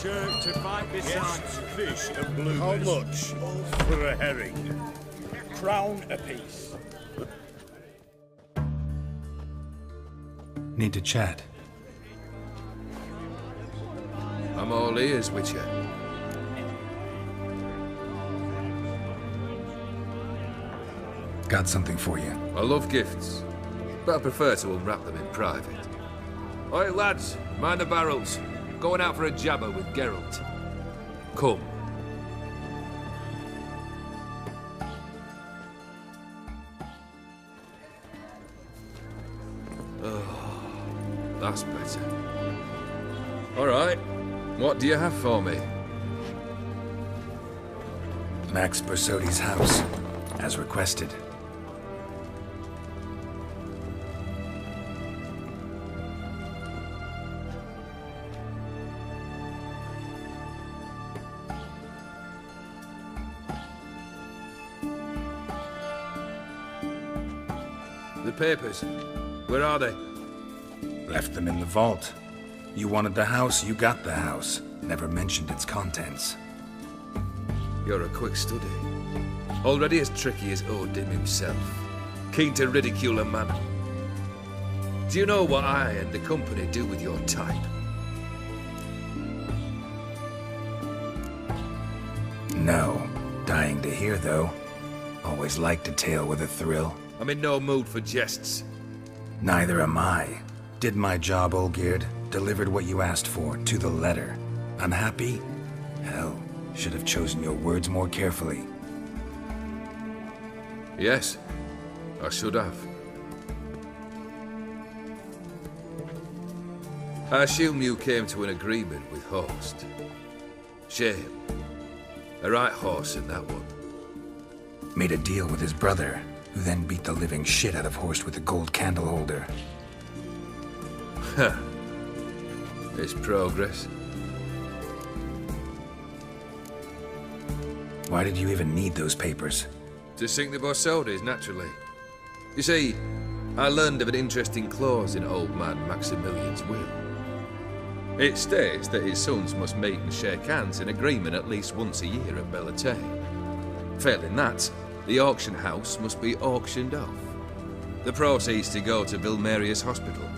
sure to fight beside Yes, fish and bluebers. How much? For a herring. Crown apiece. Need to chat. I'm all ears, Witcher. Got something for you. I love gifts, but I prefer to unwrap them in private. Oi, lads, mind the barrels. Going out for a jabber with Geralt. Come. Oh, that's better. All right, what do you have for me? Max Bersodi's house, as requested. The papers. Where are they? Left them in the vault. You wanted the house, you got the house. Never mentioned its contents. You're a quick study. Already as tricky as Odin himself. Keen to ridicule a man. Do you know what I and the company do with your type? No. Dying to hear, though. Always liked a tale with a thrill. I'm in no mood for jests. Neither am I. Did my job, Olgierd. Delivered what you asked for, to the letter. Unhappy? Hell, should have chosen your words more carefully. Yes, I should have. I assume you came to an agreement with Horst. Shame. A right horse in that one. Made a deal with his brother, who then beat the living shit out of Horst with a gold candle holder. Huh. It's progress. Why did you even need those papers? To sink the Borsodis, naturally. You see, I learned of an interesting clause in old man Maximilian's will. It states that his sons must meet and shake hands in agreement at least once a year at Bellatane. Failing that, the auction house must be auctioned off. The proceeds to go to Vilmerius Hospital.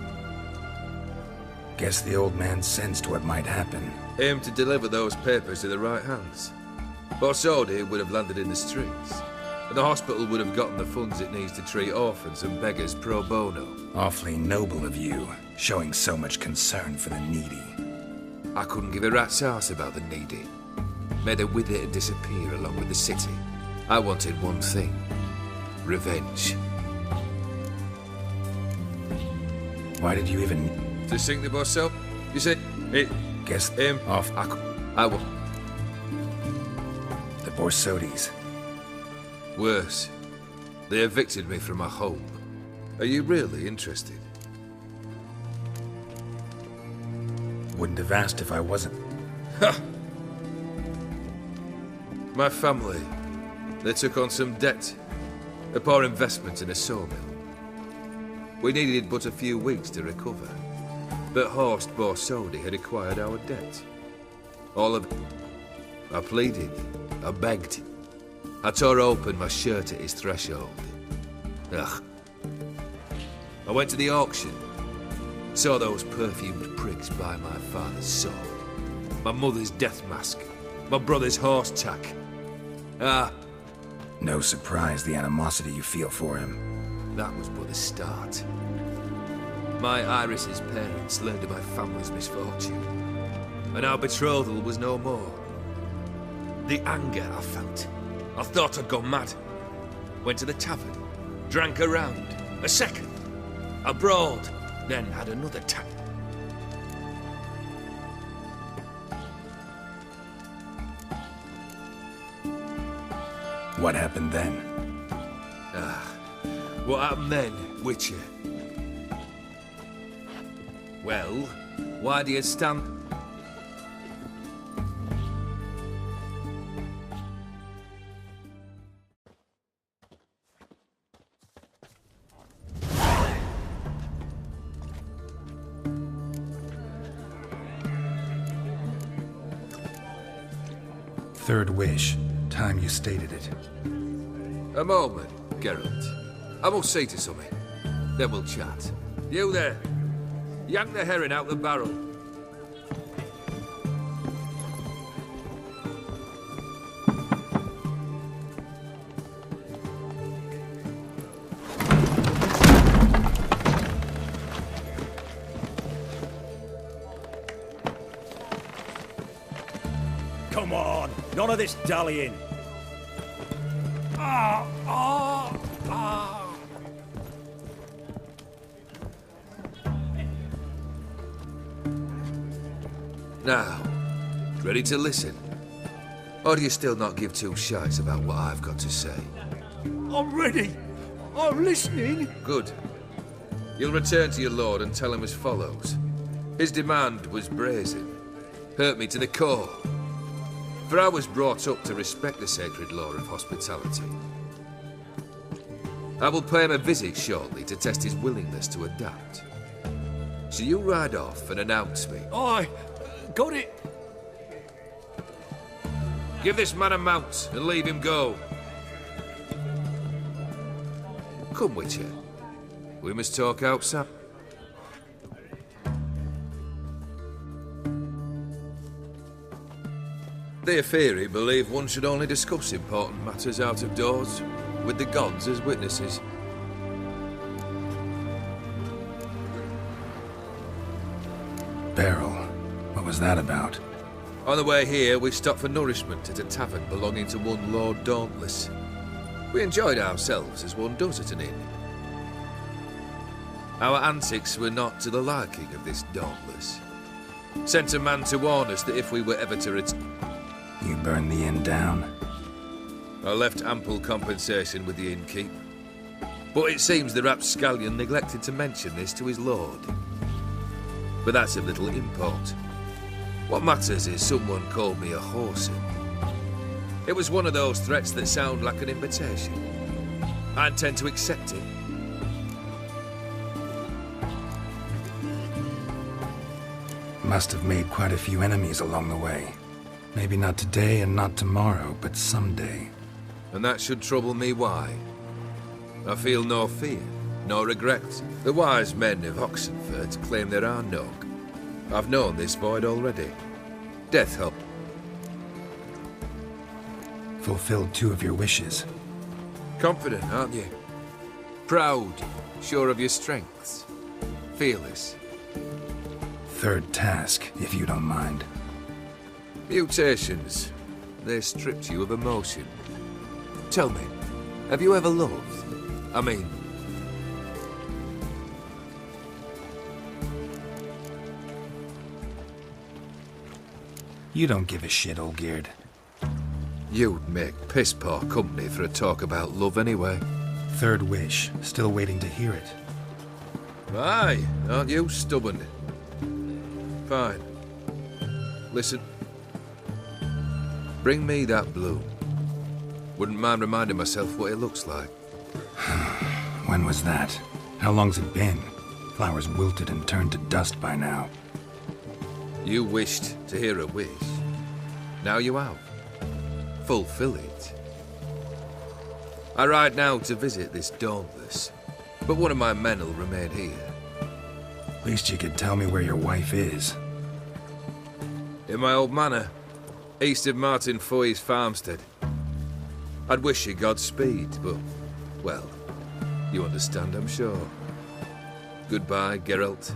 Guess the old man sensed what might happen. Aim to deliver those papers to the right hands. Borsodi would have landed in the streets, and the hospital would have gotten the funds it needs to treat orphans and beggars pro bono. Awfully noble of you, showing so much concern for the needy. I couldn't give a rat's ass about the needy. Made her with it and disappear along with the city. I wanted one thing. Revenge. Why did you even... To sink the Borsod? You said it... Guess him off. I will. The Borsodis. Worse. They evicted me from my home. Are you really interested? Wouldn't have asked if I wasn't. Ha! My family, they took on some debt. A poor investment in a sawmill. We needed but a few weeks to recover. But Horst Borsodi had acquired our debt. All of it. I pleaded. I begged. I tore open my shirt at his threshold. Ugh. I went to the auction. Saw those perfumed prigs buy my father's sword. My mother's death mask. My brother's horse tack. Ah. No surprise the animosity you feel for him. That was but the start. My Iris's parents learned of my family's misfortune, and our betrothal was no more. The anger I felt. I thought I'd gone mad. Went to the tavern, drank a round, a second, a brawled, then had another tack. What happened then? What happened then, Witcher? Well, why do you stand... Third wish. Time you stated it. A moment, Geralt. I must say to something. Then we'll chat. You there. Yank the herring out the barrel. Come on, none of this dallying. Now, ready to listen? Or do you still not give two shites about what I've got to say? I'm ready. I'm listening. Good. You'll return to your lord and tell him as follows. His demand was brazen. Hurt me to the core. For I was brought up to respect the sacred law of hospitality. I will pay him a visit shortly to test his willingness to adapt. So you ride off and announce me. Aye, got it. Give this man a mount and leave him go. Come, Witcher. We must talk outside. The Aetheri believe one should only discuss important matters out of doors, with the gods as witnesses. Beryl. What was that about? On the way here, we stopped for nourishment at a tavern belonging to one Lord Dauntless. We enjoyed ourselves as one does at an inn. Our antics were not to the liking of this Dauntless. Sent a man to warn us that if we were ever to return... You burned the inn down? I left ample compensation with the innkeep. But it seems the rapscallion neglected to mention this to his lord. But that's of little import. What matters is someone called me a whoreson. It was one of those threats that sound like an invitation. I intend to accept it. Must have made quite a few enemies along the way. Maybe not today and not tomorrow, but someday. And that should trouble me why? I feel no fear, no regret. The wise men of Oxenfurt claim there are none. I've known this void already. Death help. Fulfilled 2 of your wishes. Confident, aren't you? Proud, sure of your strengths. Fearless. Third task, if you don't mind. Mutations. They stripped you of emotion. Tell me, have you ever loved? I mean... You don't give a shit, Olgierd. You'd make piss-poor company for a talk about love anyway. Third wish. Still waiting to hear it. Aye, aren't you stubborn? Fine. Listen. Bring me that bloom. Wouldn't mind reminding myself what it looks like. When was that? How long's it been? Flowers wilted and turned to dust by now. You wished to hear a wish. Now you have. Fulfill it. I ride now to visit this Dauntless, but one of my men will remain here. Least you could tell me where your wife is. In my old manor, east of Martin Foy's farmstead. I'd wish you Godspeed, but, well, you understand, I'm sure. Goodbye, Geralt.